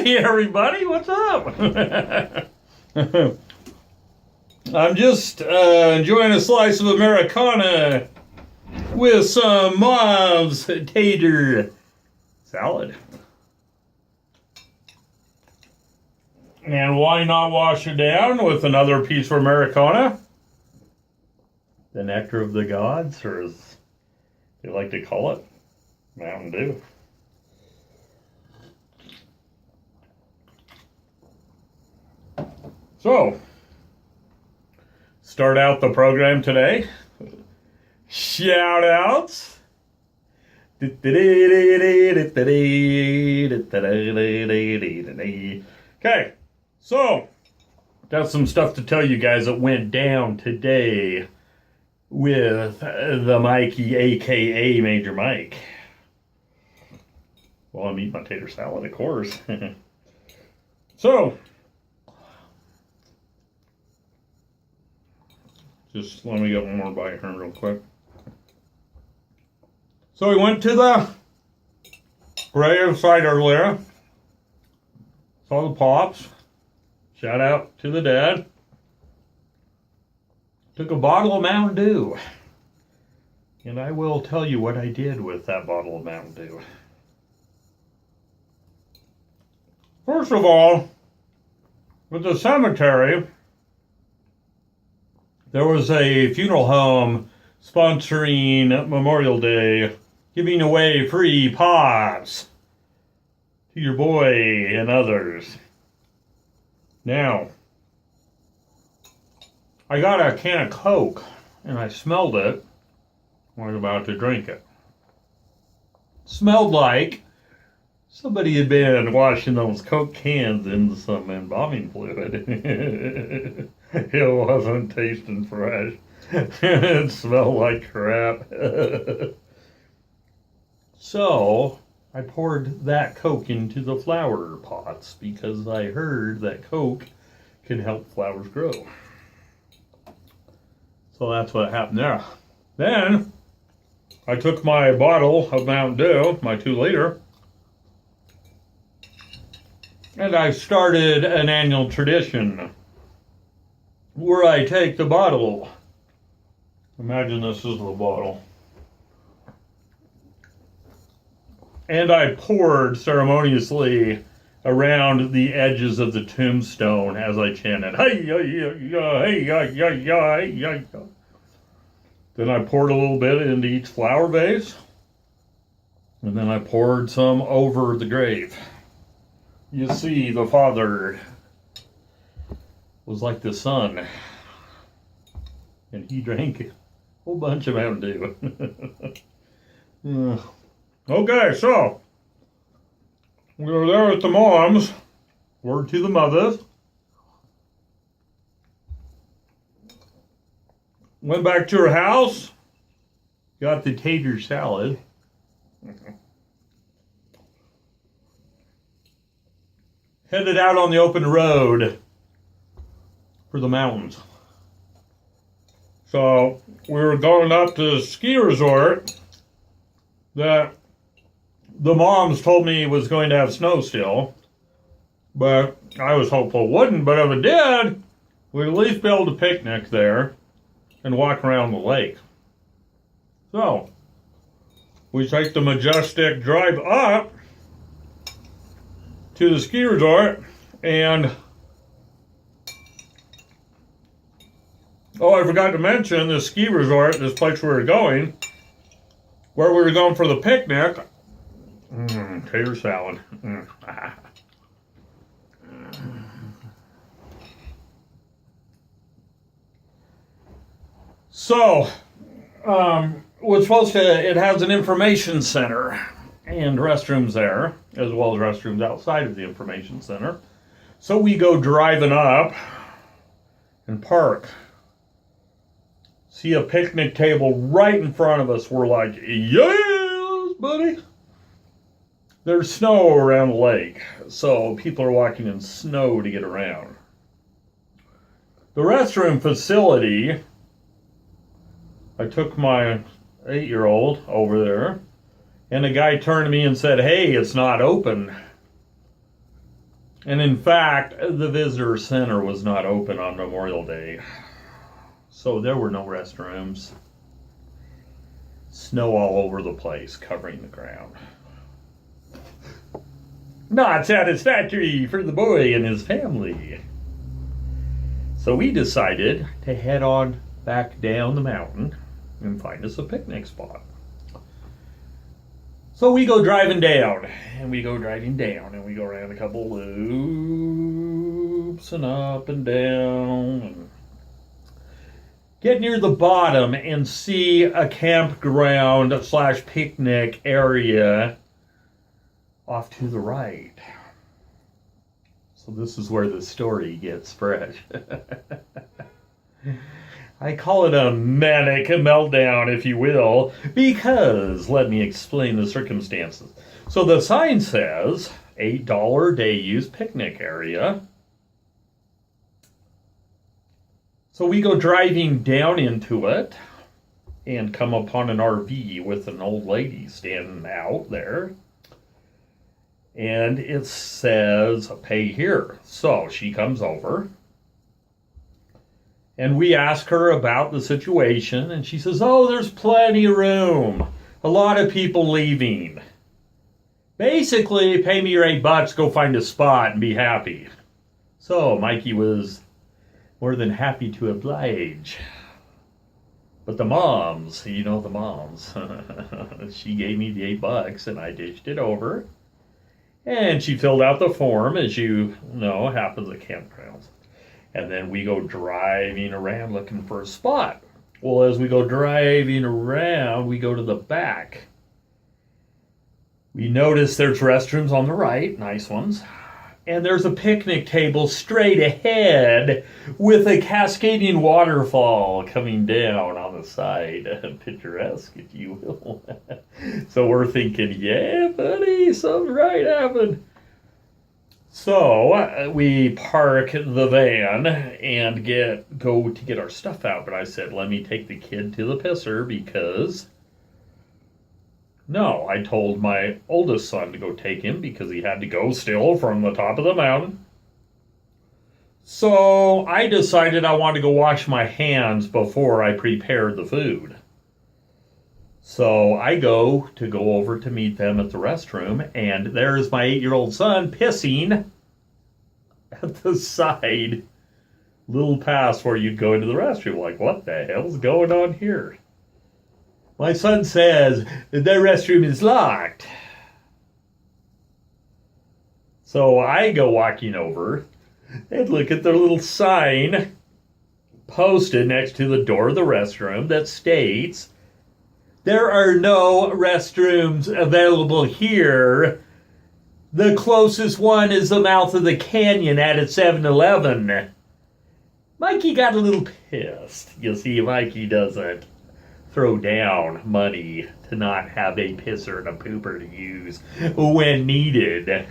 Hey everybody, what's up? I'm just enjoying a slice of Americana with some mom's tater salad. And why not wash it down with another piece of Americana? The nectar of the gods, or as they like to call it, Mountain Dew. So, start out the program today. Shout outs. Okay, so got some stuff to tell you guys that went down today with the Mikey, aka Major Mike. Well, I'm eating my tater salad, of course. So, just let me get one more bite here real quick. So we went to the grave site earlier. Saw the pops. Shout out to the dad. Took a bottle of Mountain Dew. And I will tell you what I did with that bottle of Mountain Dew. First of all, with the cemetery, there was a funeral home sponsoring Memorial Day, giving away free pops to your boy and others. Now, I got a can of Coke, and I smelled it when I was about to drink it. Smelled like somebody had been washing those Coke cans in some embalming fluid. It wasn't tasting fresh. It smelled like crap. So, I poured that Coke into the flower pots because I heard that Coke can help flowers grow. So that's what happened there. Then, I took my bottle of Mountain Dew, my 2-liter, and I started an annual tradition where I take the bottle. Imagine this is the bottle. And I poured ceremoniously around the edges of the tombstone as I chanted, hey, yeah, yeah, yeah, hey, yeah, yeah, yeah, hey, yeah, yeah. Then I poured a little bit into each flower vase. And then I poured some over the grave. You see, the father was like the son. And he drank a whole bunch of Mountain Dew. Okay, so we were there with the moms. Word to the mothers. Went back to her house. Got the tater salad. Headed out on the open road for the mountains. So we were going up to the ski resort that the moms told me was going to have snow still, but I was hopeful it wouldn't. But if it did, we'd at least be able to picnic there and walk around the lake. So we take the majestic drive up to the ski resort, and I forgot to mention the ski resort, this place we were going, where we were going for the picnic. Tater salad. So, it has an information center and restrooms there, as well as restrooms outside of the information center. So we go driving up and park. See a picnic table right in front of us. We're like, yes, buddy. There's snow around the lake, so people are walking in snow to get around. The restroom facility, I took my 8-year-old over there, and the guy turned to me and said, hey, it's not open. And in fact, the visitor center was not open on Memorial Day. So there were no restrooms. Snow all over the place, covering the ground. Not satisfactory for the boy and his family. So we decided to head on back down the mountain and find us a picnic spot. So we go driving down, and we go around a couple loops and up and down, and get near the bottom and see a campground / picnic area off to the right. So this is where the story gets fresh. I call it a manic meltdown, if you will, because let me explain the circumstances. So the sign says $8 day use picnic area. So we go driving down into it and come upon an RV with an old lady standing out there. And it says, pay here. So she comes over. And we ask her about the situation, and she says, oh, there's plenty of room. A lot of people leaving. Basically, pay me your $8, go find a spot and be happy. So Mikey was more than happy to oblige. But the moms, you know the moms, she gave me the $8 and I dished it over. And she filled out the form, as you know, happens at campgrounds. And then we go driving around looking for a spot. Well, as we go driving around, we go to the back. We notice there's restrooms on the right, nice ones. And there's a picnic table straight ahead with a cascading waterfall coming down on the side. Picturesque, if you will. So we're thinking, yeah, buddy, something right happened. So we park the van and go to get our stuff out. But I said, let me take the kid to the pisser because... No, I told my oldest son to go take him because he had to go still from the top of the mountain. So I decided I wanted to go wash my hands before I prepared the food. So I go over to meet them at the restroom, and there's my 8-year-old son pissing at the side, little past where you'd go into the restroom. Like, what the hell's going on here? My son says that their restroom is locked. So I go walking over and look at their little sign posted next to the door of the restroom that states, there are no restrooms available here. The closest one is the mouth of the canyon at a 7-Eleven. Mikey got a little pissed. You see, Mikey doesn't throw down money to not have a pisser and a pooper to use when needed.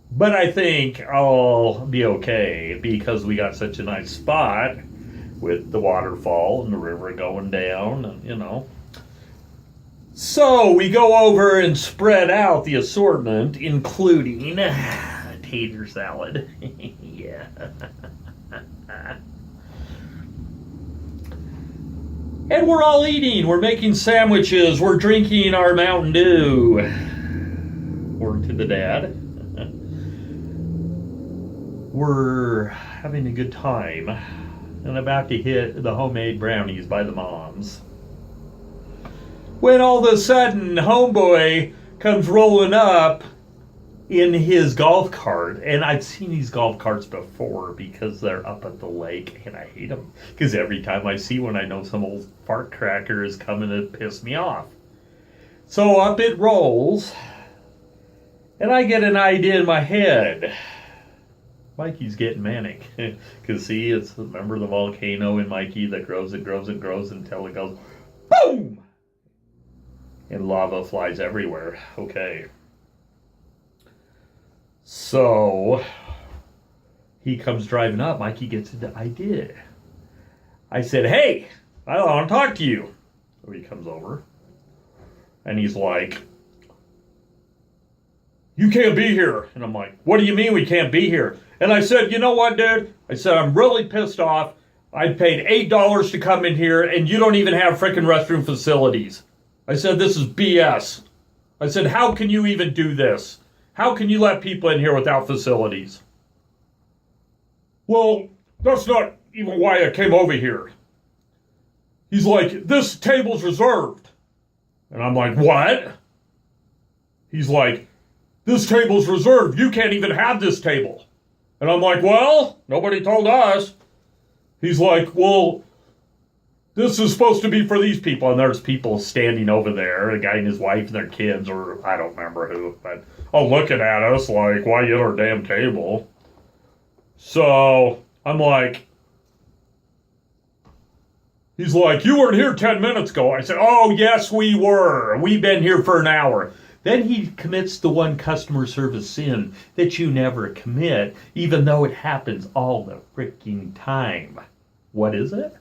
But I think I'll be okay because we got such a nice spot with the waterfall and the river going down, and you know. So we go over and spread out the assortment, including tater salad. Yeah. And we're all eating. We're making sandwiches. We're drinking our Mountain Dew. Word to the dad. We're having a good time and about to hit the homemade brownies by the moms. When all of a sudden, homeboy comes rolling up in his golf cart. And I've seen these golf carts before because they're up at the lake, and I hate them. Because every time I see one, I know some old fart cracker is coming to piss me off. So up it rolls, and I get an idea in my head. Mikey's getting manic. Because see, it's, remember the volcano in Mikey that grows and grows and grows until it goes boom! And lava flies everywhere. Okay. So he comes driving up. Mikey gets the idea. I said, hey, I want to talk to you. So he comes over. And he's like, you can't be here. And I'm like, what do you mean we can't be here? And I said, you know what, dude? I said, I'm really pissed off. I paid $8 to come in here, and you don't even have frickin' restroom facilities. I said, this is BS. I said, how can you even do this? How can you let people in here without facilities? Well, that's not even why I came over here. He's like, this table's reserved. And I'm like, what? He's like, this table's reserved. You can't even have this table. And I'm like, well, nobody told us. He's like, well, this is supposed to be for these people. And there's people standing over there, a guy and his wife and their kids, or I don't remember who, but looking at us like, why you at our damn table? So I'm like, he's like, you weren't here 10 minutes ago. I said, oh, yes, we were. We've been here for an hour. Then he commits the one customer service sin that you never commit, even though it happens all the freaking time. What is it?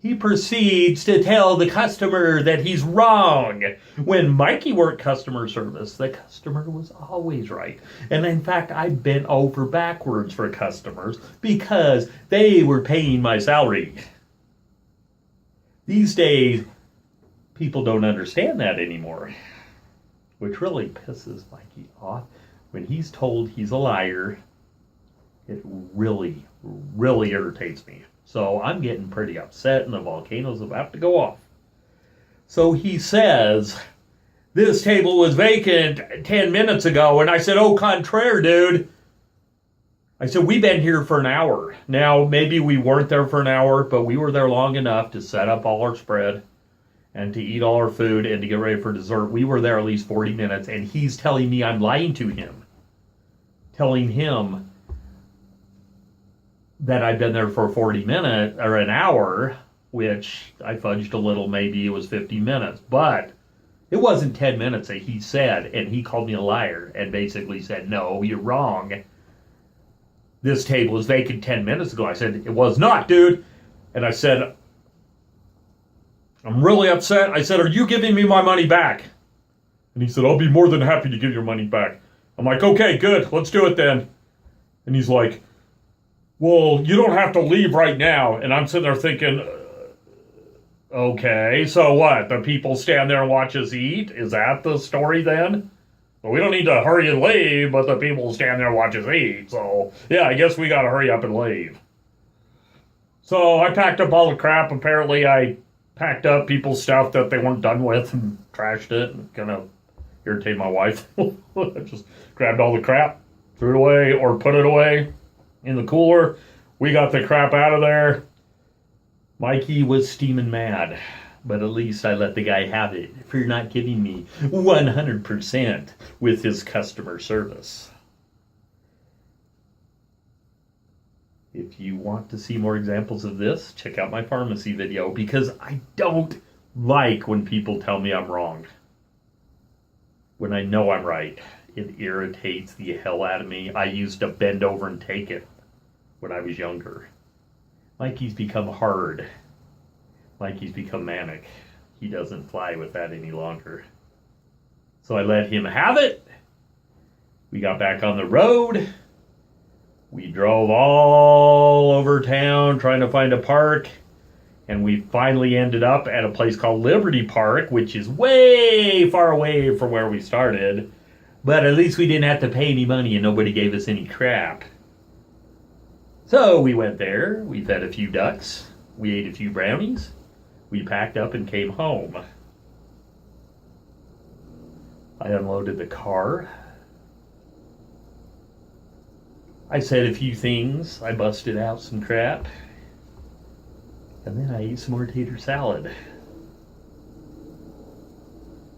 He proceeds to tell the customer that he's wrong. When Mikey worked customer service, the customer was always right. And in fact, I bent over backwards for customers because they were paying my salary. These days, people don't understand that anymore, which really pisses Mikey off. When he's told he's a liar, it really, really irritates me. So I'm getting pretty upset, and the volcano's about to go off. So he says, this table was vacant 10 minutes ago. And I said, au contraire, dude. I said, we've been here for an hour. Now, maybe we weren't there for an hour, but we were there long enough to set up all our spread and to eat all our food and to get ready for dessert. We were there at least 40 minutes, and he's telling me I'm lying to him. Telling him that I've been there for 40 minutes, or an hour, which I fudged a little, maybe it was 50 minutes. But it wasn't 10 minutes that he said, and he called me a liar and basically said, no, you're wrong. This table was vacant 10 minutes ago. I said, it was not, dude. And I said, I'm really upset. I said, are you giving me my money back? And he said, I'll be more than happy to give your money back. I'm like, okay, good. Let's do it then. And he's like, well, you don't have to leave right now. And I'm sitting there thinking, okay, so what? The people stand there and watch us eat? Is that the story then? Well, we don't need to hurry and leave, but the people stand there and watch us eat. So, yeah, I guess we got to hurry up and leave. So I packed up all the crap. Apparently, I packed up people's stuff that they weren't done with and trashed it and kind of irritated my wife. I just grabbed all the crap, threw it away, or put it away in the cooler. We got the crap out of there. Mikey was steaming mad, but at least I let the guy have it for not giving me 100% with his customer service. If you want to see more examples of this, check out my pharmacy video, because I don't like when people tell me I'm wrong. When I know I'm right, it irritates the hell out of me. I used to bend over and take it when I was younger. Mikey's become hard. Mikey's become manic. He doesn't fly with that any longer. So I let him have it. We got back on the road. We drove all over town trying to find a park. And we finally ended up at a place called Liberty Park, which is way far away from where we started. But at least we didn't have to pay any money and nobody gave us any crap. So we went there, we fed a few ducks, we ate a few brownies, we packed up and came home. I unloaded the car. I said a few things, I busted out some crap, and then I ate some more tater salad.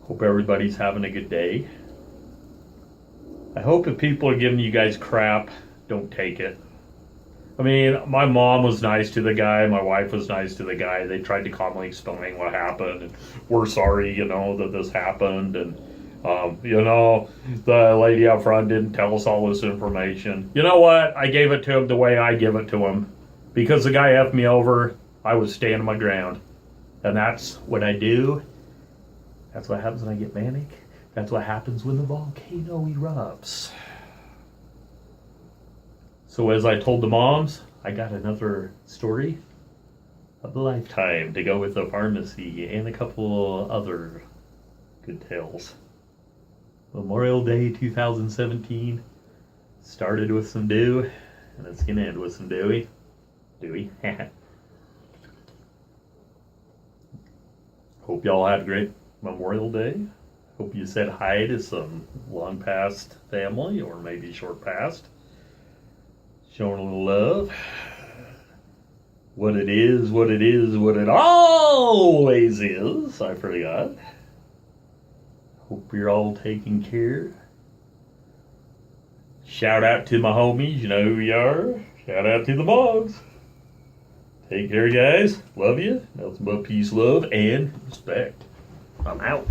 Hope everybody's having a good day. I hope if people are giving you guys crap, don't take it. I mean, my mom was nice to the guy, my wife was nice to the guy. They tried to calmly explain what happened, and we're sorry, that this happened, and the lady out front didn't tell us all this information. You know what? I gave it to him the way I give it to him. Because the guy effed me over, I was standing my ground. And that's what I do. That's what happens when I get manic. That's what happens when the volcano erupts. So as I told the moms, I got another story of a lifetime to go with the pharmacy and a couple other good tales. Memorial Day 2017 started with some dew, and it's gonna end with some dewy. Hope y'all had a great Memorial Day. Hope you said hi to some long past family, or maybe short past. Showing a little love. What it is, what it always is. I forgot. Hope you're all taking care. Shout out to my homies, you know who you are. Shout out to the moms. Take care, guys. Love you. Nothing but peace, love, and respect. I'm out.